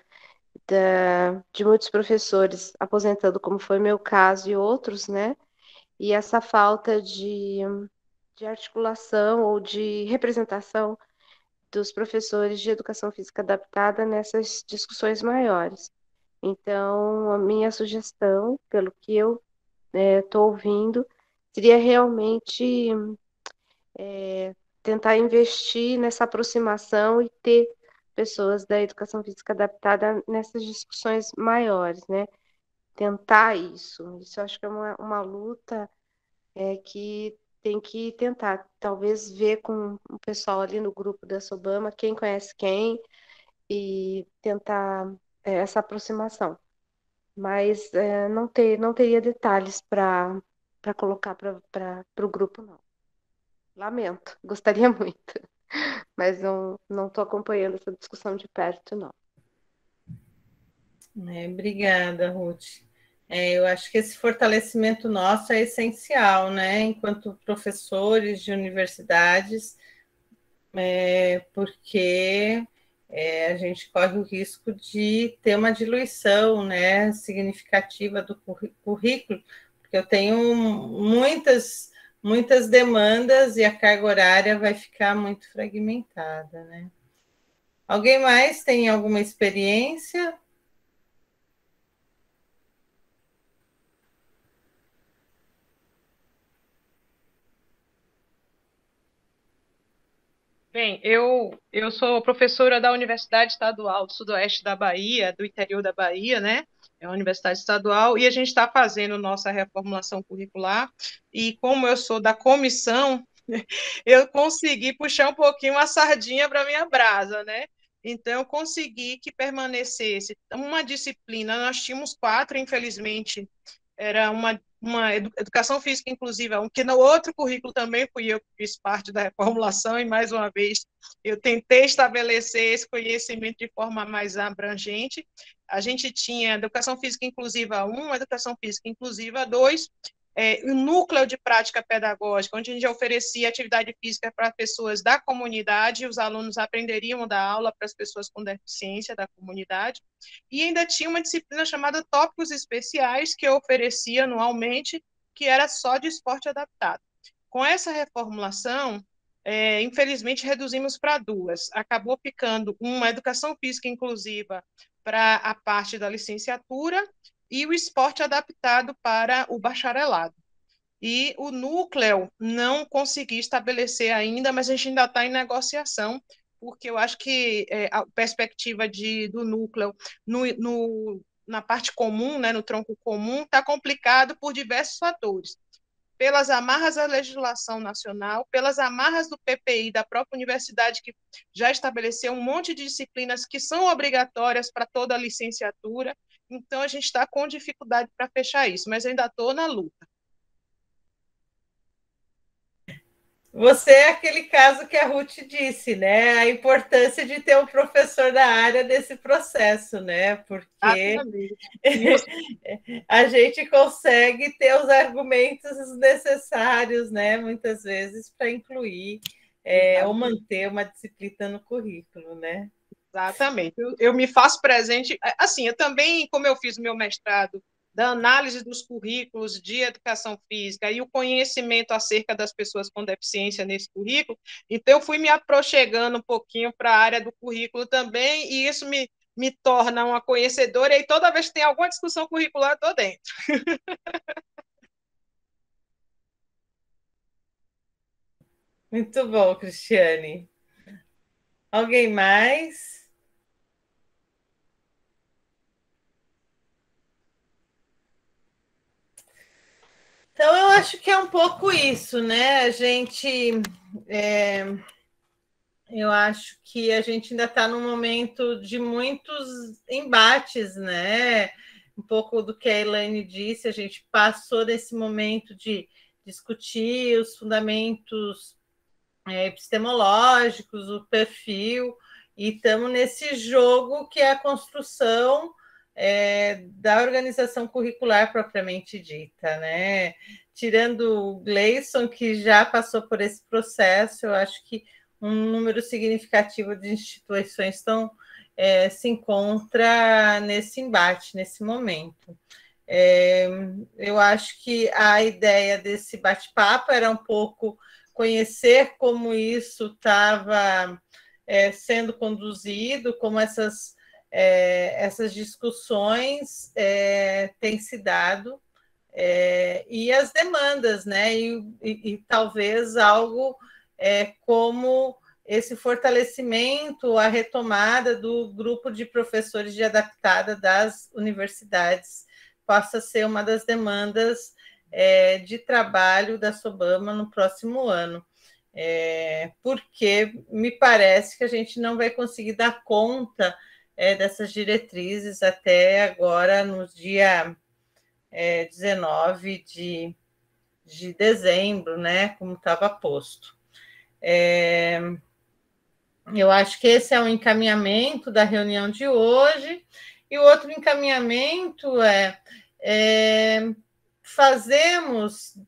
de muitos professores aposentando, como foi meu caso e outros, né? E essa falta de articulação ou de representação dos professores de educação física adaptada nessas discussões maiores. Então, a minha sugestão, pelo que eu estou ouvindo, seria realmente tentar investir nessa aproximação e ter pessoas da educação física adaptada nessas discussões maiores, né? Tentar isso. Isso eu acho que é uma luta que tem que tentar, talvez ver com o pessoal ali no grupo da Sobama, quem conhece quem, e tentar essa aproximação. Mas não teria detalhes para colocar para o grupo, não. Lamento, gostaria muito, mas não estou acompanhando essa discussão de perto, não. Obrigada, Ruth. Eu acho que esse fortalecimento nosso é essencial, né? Enquanto professores de universidades, porque a gente corre o risco de ter uma diluição, né, significativa do currículo, porque eu tenho muitas demandas e a carga horária vai ficar muito fragmentada, né? Alguém mais tem alguma experiência? Bem, eu sou professora da Universidade Estadual do Sudoeste da Bahia, do interior da Bahia, né? É uma universidade estadual, e a gente está fazendo nossa reformulação curricular, e como eu sou da comissão, eu consegui puxar um pouquinho a sardinha para minha brasa, né? Então, eu consegui que permanecesse uma disciplina, nós tínhamos 4, infelizmente, era uma educação física inclusiva, que no outro currículo também fui eu que fiz parte da reformulação, e mais uma vez eu tentei estabelecer esse conhecimento de forma mais abrangente. A gente tinha educação física inclusiva 1, educação física inclusiva 2, um núcleo de prática pedagógica, onde a gente oferecia atividade física para pessoas da comunidade, os alunos aprenderiam a dar aula para as pessoas com deficiência da comunidade, e ainda tinha uma disciplina chamada Tópicos Especiais, que eu oferecia anualmente, que era só de esporte adaptado. Com essa reformulação, infelizmente, reduzimos para 2. Acabou ficando uma educação física inclusiva para a parte da licenciatura e o esporte adaptado para o bacharelado. E o núcleo não consegui estabelecer ainda, mas a gente ainda está em negociação, porque eu acho que a perspectiva do núcleo na parte comum, né, no tronco comum, está complicado por diversos fatores. Pelas amarras da legislação nacional, pelas amarras do PPI da própria universidade, que já estabeleceu um monte de disciplinas que são obrigatórias para toda a licenciatura. Então, a gente está com dificuldade para fechar isso, mas ainda estou na luta. Você é aquele caso que a Ruth disse, né? A importância de ter um professor da área nesse processo, né? Porque a gente consegue ter os argumentos necessários, né? Muitas vezes, para incluir ou manter uma disciplina no currículo, né? Exatamente. Eu me faço presente. Assim, eu também, como eu fiz o meu mestrado da análise dos currículos de educação física e o conhecimento acerca das pessoas com deficiência nesse currículo, então eu fui me aproximando um pouquinho para a área do currículo também, e isso me torna uma conhecedora, e toda vez que tem alguma discussão curricular, eu estou dentro. Muito bom, Cristiane. Alguém mais? Então, eu acho que é um pouco isso, né? Eu acho que a gente ainda está num momento de muitos embates, né? Um pouco do que a Elaine disse, a gente passou desse momento de discutir os fundamentos epistemológicos, o perfil, e estamos nesse jogo que é a construção da organização curricular propriamente dita, né? Tirando o Gleison, que já passou por esse processo, eu acho que um número significativo de instituições se encontra nesse embate, nesse momento. Eu acho que a ideia desse bate-papo era um pouco conhecer como isso estava sendo conduzido, como essas discussões têm se dado, e as demandas, né? E talvez algo como esse fortalecimento, a retomada do grupo de professores de adaptada das universidades possa ser uma das demandas de trabalho da SOBAMA no próximo ano. Porque me parece que a gente não vai conseguir dar conta dessas diretrizes até agora, no dia 19 de dezembro, né, como estava posto. Eu acho que esse é o encaminhamento da reunião de hoje, e o outro encaminhamento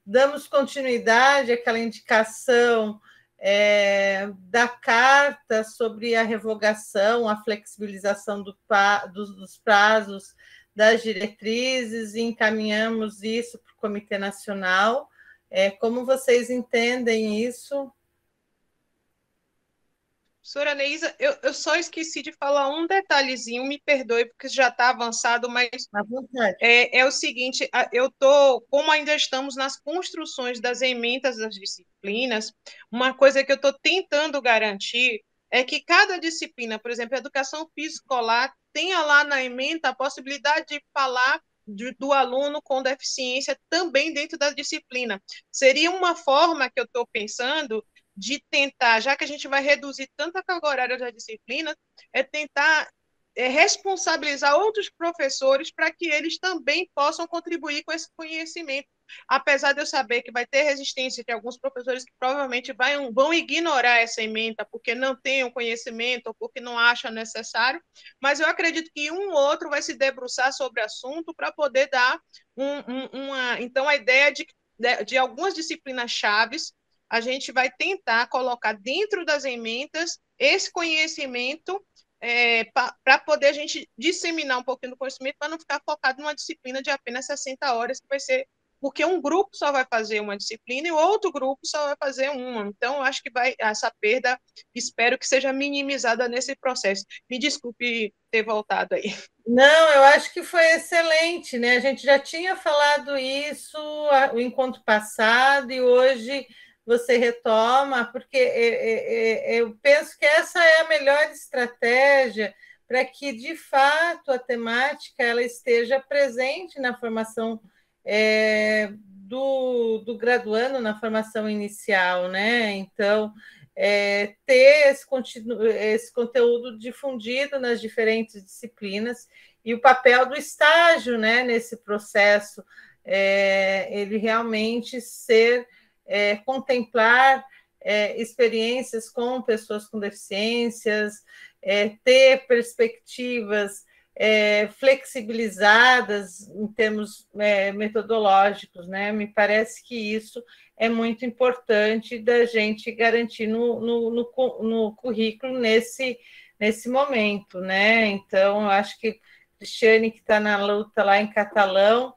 damos continuidade àquela indicação da carta sobre a revogação, a flexibilização dos prazos das diretrizes, e encaminhamos isso para o Comitê Nacional. Como vocês entendem isso? Professora Neisa, eu só esqueci de falar um detalhezinho, me perdoe, porque já está avançado, mas é o seguinte, como ainda estamos nas construções das emendas das disciplinas, uma coisa que eu estou tentando garantir é que cada disciplina, por exemplo, a educação física escolar, tenha lá na ementa a possibilidade de falar do aluno com deficiência também dentro da disciplina. Seria uma forma que eu estou pensando de tentar, já que a gente vai reduzir tanta carga horária da disciplina, tentar responsabilizar outros professores para que eles também possam contribuir com esse conhecimento. Apesar de eu saber que vai ter resistência de alguns professores que provavelmente vão ignorar essa ementa porque não têm o conhecimento ou porque não acham necessário, mas eu acredito que um ou outro vai se debruçar sobre o assunto para poder dar Então, a ideia de algumas disciplinas chaves, a gente vai tentar colocar dentro das ementas esse conhecimento para poder a gente disseminar um pouquinho do conhecimento, para não ficar focado numa disciplina de apenas 60 horas, que vai ser porque um grupo só vai fazer uma disciplina e o outro grupo só vai fazer uma. Então, eu acho que essa perda, espero que seja minimizada nesse processo. Me desculpe ter voltado aí. Não, eu acho que foi excelente, né? A gente já tinha falado isso o encontro passado e hoje você retoma, porque eu penso que essa é a melhor estratégia para que, de fato, a temática ela esteja presente na formação do graduando, na formação inicial, né? Então, ter esse conteúdo difundido nas diferentes disciplinas e o papel do estágio, né, nesse processo, ele realmente contemplar experiências com pessoas com deficiências, ter perspectivas flexibilizadas em termos metodológicos, né? Me parece que isso é muito importante da gente garantir no currículo nesse momento, né? Então, eu acho que Cristiane, que está na luta lá em Catalão,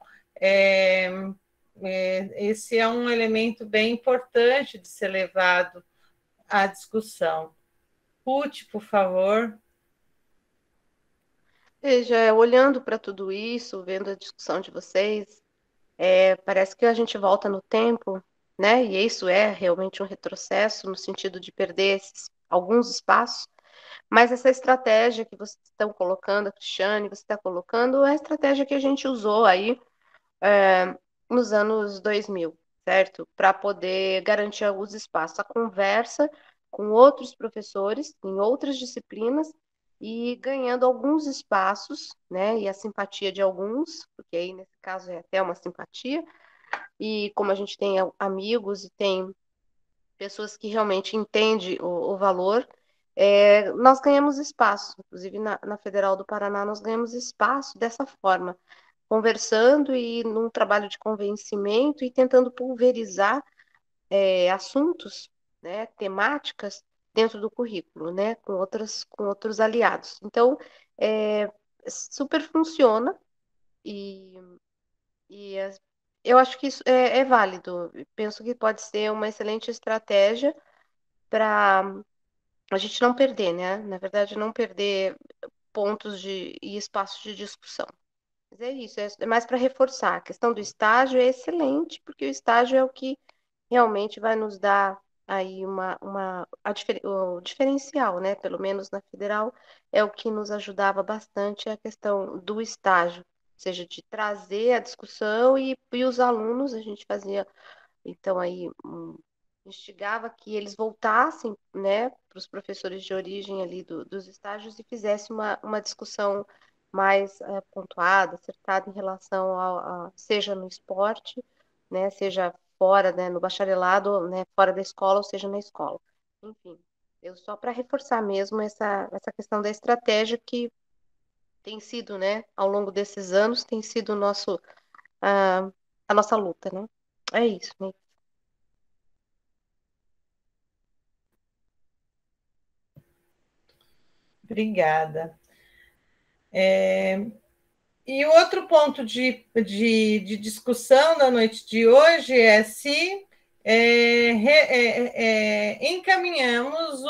esse é um elemento bem importante de ser levado à discussão. Ruth, por favor. Veja, olhando para tudo isso, vendo a discussão de vocês, parece que a gente volta no tempo, né? E isso é realmente um retrocesso no sentido de perder alguns espaços. Mas essa estratégia que vocês estão colocando, a Cristiane, você está colocando, é a estratégia que a gente usou aí nos anos 2000, certo? Para poder garantir alguns espaços. A conversa com outros professores em outras disciplinas e ganhando alguns espaços, né? E a simpatia de alguns, porque aí nesse caso é até uma simpatia. E como a gente tem amigos e tem pessoas que realmente entendem o valor, nós ganhamos espaço. Inclusive na Federal do Paraná nós ganhamos espaço dessa forma, conversando e num trabalho de convencimento e tentando pulverizar assuntos, né, temáticas dentro do currículo, né, com outros aliados. Então, super funciona e eu acho que isso é válido. Penso que pode ser uma excelente estratégia para a gente não perder, né? Na verdade, não perder pontos e espaços de discussão. Mas é isso, é mais para reforçar. A questão do estágio é excelente, porque o estágio é o que realmente vai nos dar aí o diferencial, né? Pelo menos na federal, é o que nos ajudava bastante a questão do estágio, ou seja, de trazer a discussão e os alunos, a gente fazia, então aí, instigava que eles voltassem, né, para os professores de origem ali dos estágios e fizessem uma discussão mais pontuada, acertada em relação seja no esporte, né, seja fora, né, no bacharelado, né, fora da escola, ou seja na escola. Enfim, só para reforçar mesmo essa questão da estratégia que tem sido, né, ao longo desses anos, tem sido a nossa luta, né? É isso, né? Obrigada. E o outro ponto de discussão da noite de hoje é se encaminhamos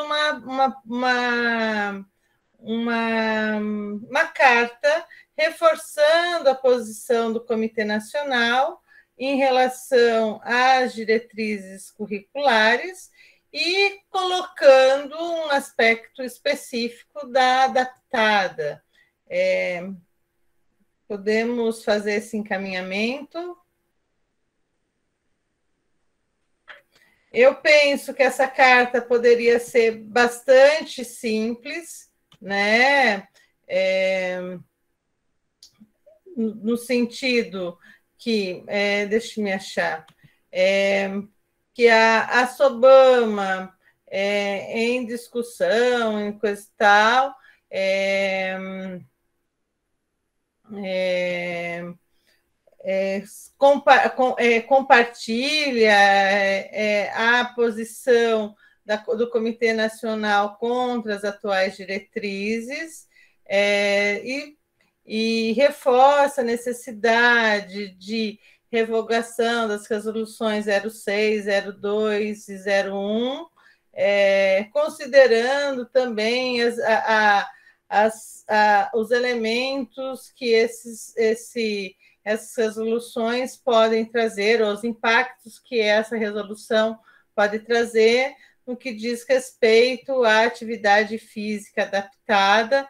uma carta reforçando a posição do Comitê Nacional em relação às diretrizes curriculares e colocando um aspecto específico da adaptada. Podemos fazer esse encaminhamento? Eu penso que essa carta poderia ser bastante simples, né? no sentido que, deixa eu me achar, que a SOBAMA em discussão, em coisa e tal, compartilha a posição do Comitê Nacional contra as atuais diretrizes e reforça a necessidade de revogação das resoluções 06, 02 e 01, considerando também os elementos que essas resoluções podem trazer, ou os impactos que essa resolução pode trazer no que diz respeito à atividade física adaptada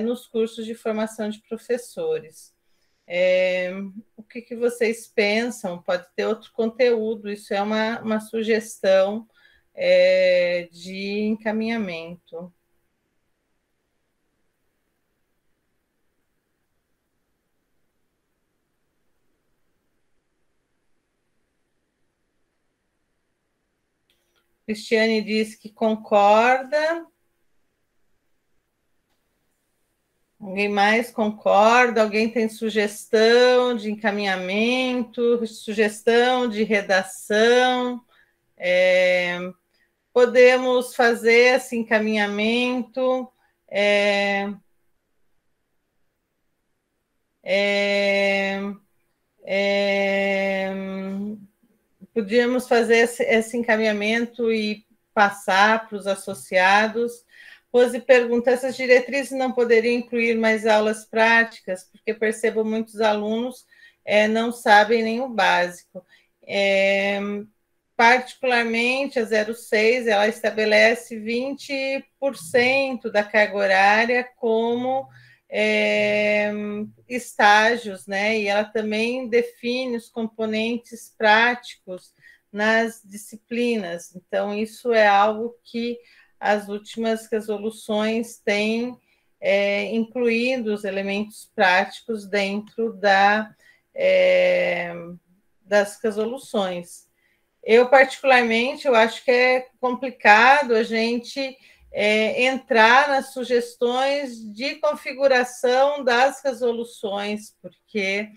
nos cursos de formação de professores. O que vocês pensam? Pode ter outro conteúdo, isso é uma sugestão de encaminhamento. Cristiane diz que concorda. Alguém mais concorda? Alguém tem sugestão de encaminhamento, sugestão de redação? Podemos fazer esse encaminhamento. Podíamos fazer esse encaminhamento e passar para os associados. Rose pergunta: essas diretrizes não poderiam incluir mais aulas práticas? Porque percebo muitos alunos não sabem nem o básico. Particularmente, a 06, ela estabelece 20% da carga horária como estágios, né? E ela também define os componentes práticos nas disciplinas. Então, isso é algo que as últimas resoluções têm incluído os elementos práticos dentro das resoluções. Eu, particularmente, eu acho que é complicado a gente entrar nas sugestões de configuração das resoluções, porque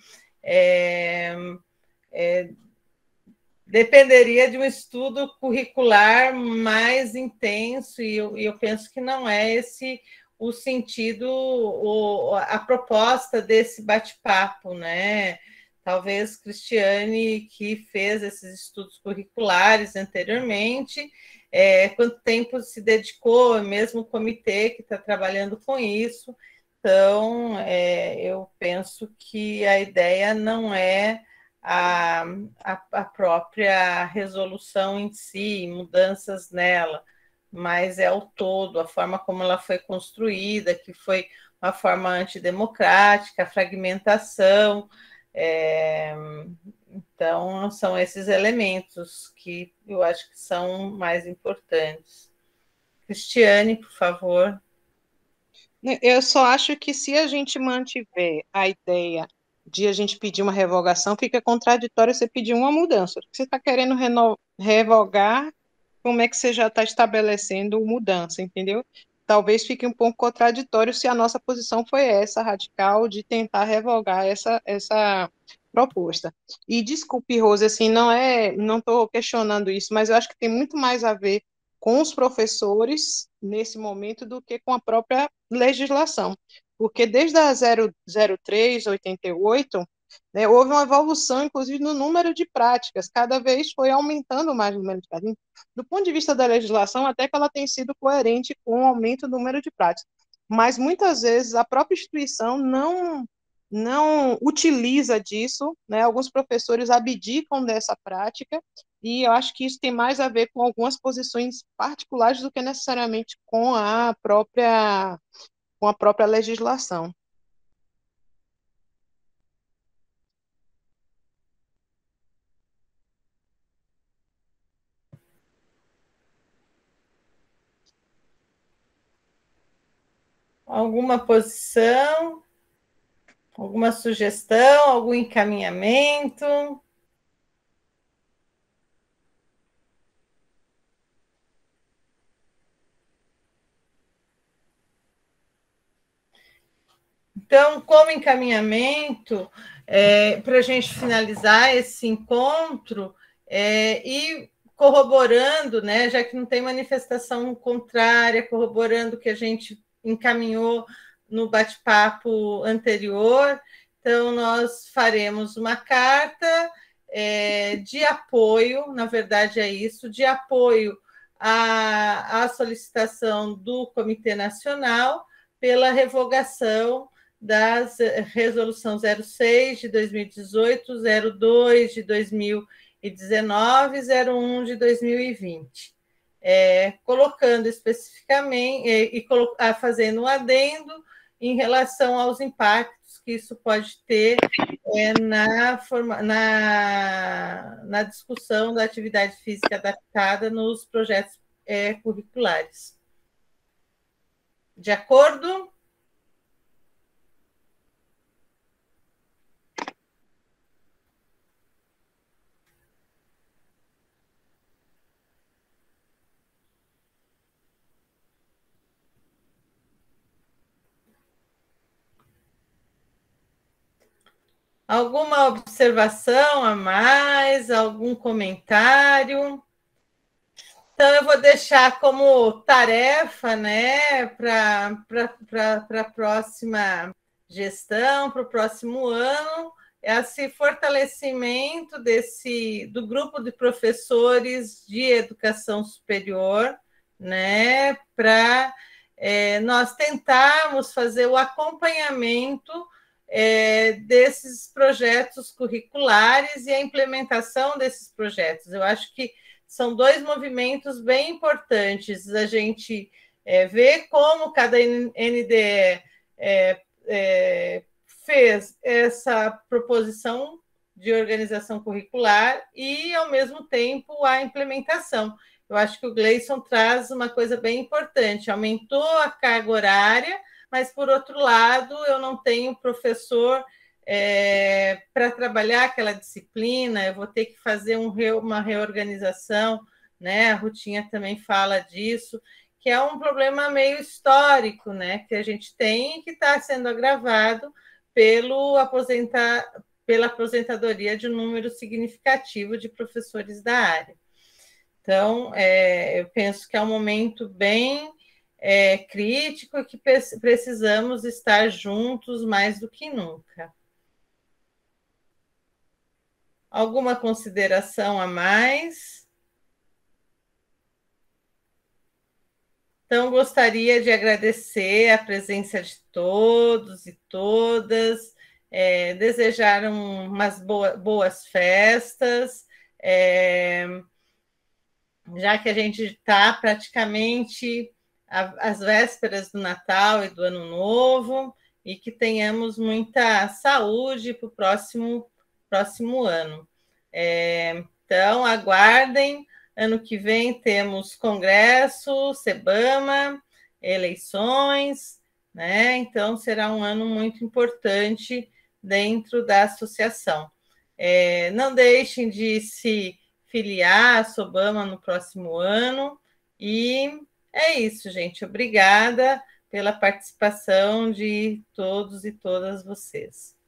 dependeria de um estudo curricular mais intenso, e eu penso que não é esse o sentido, a proposta desse bate-papo, né? Talvez Cristiane, que fez esses estudos curriculares anteriormente, quanto tempo se dedicou, mesmo o comitê que está trabalhando com isso. Então, eu penso que a ideia não é a própria resolução em si, mudanças nela, mas é o todo, a forma como ela foi construída, que foi uma forma antidemocrática, a fragmentação. Então, são esses elementos que eu acho que são mais importantes. Cristiane, por favor. Eu só acho que se a gente mantiver a ideia de a gente pedir uma revogação, fica contraditório você pedir uma mudança. Você está querendo revogar, como é que você já está estabelecendo mudança, entendeu? Talvez fique um pouco contraditório se a nossa posição foi essa, radical, de tentar revogar essa proposta. E desculpe, Rose, assim, não estou questionando isso, mas eu acho que tem muito mais a ver com os professores nesse momento do que com a própria legislação. Porque desde a 03/88, né, houve uma evolução, inclusive, no número de práticas, cada vez foi aumentando mais o número de práticas. Do ponto de vista da legislação, até que ela tem sido coerente com o aumento do número de práticas. Mas muitas vezes a própria instituição não utiliza disso, né? Alguns professores abdicam dessa prática, e eu acho que isso tem mais a ver com algumas posições particulares do que necessariamente com a própria legislação. Alguma posição? Alguma sugestão? Algum encaminhamento? Então, como encaminhamento, para a gente finalizar esse encontro, e corroborando, né, já que não tem manifestação contrária, corroborando o que a gente encaminhou no bate-papo anterior, então nós faremos uma carta de apoio, na verdade é isso, de apoio à solicitação do Comitê Nacional pela revogação das resolução 06 de 2018, 02 de 2019 e 01 de 2020. Colocando especificamente e fazendo um adendo em relação aos impactos que isso pode ter na discussão da atividade física adaptada nos projetos curriculares. De acordo? Alguma observação a mais? Algum comentário? Então, eu vou deixar como tarefa, né, para a próxima gestão, para o próximo ano, esse fortalecimento do grupo de professores de educação superior, né, para nós tentarmos fazer o acompanhamento desses projetos curriculares e a implementação desses projetos. Eu acho que são dois movimentos bem importantes, a gente ver como cada NDE fez essa proposição de organização curricular e, ao mesmo tempo, a implementação. Eu acho que o Gleison traz uma coisa bem importante, aumentou a carga horária, mas, por outro lado, eu não tenho professor para trabalhar aquela disciplina, eu vou ter que fazer uma reorganização, né? A Rutinha também fala disso, que é um problema meio histórico, né? Que a gente tem e que está sendo agravado pela aposentadoria de um número significativo de professores da área. Então, eu penso que é um momento bem crítico e que precisamos estar juntos mais do que nunca. Alguma consideração a mais? Então, gostaria de agradecer a presença de todos e todas, desejar umas boas festas, já que a gente está praticamente às vésperas do Natal e do Ano Novo, e que tenhamos muita saúde para o próximo ano. Então, aguardem, ano que vem temos congresso, CEBAMA, eleições, né? Então, será um ano muito importante dentro da associação. Não deixem de se filiar à SOBAMA no próximo ano, e é isso, gente. Obrigada pela participação de todos e todas vocês.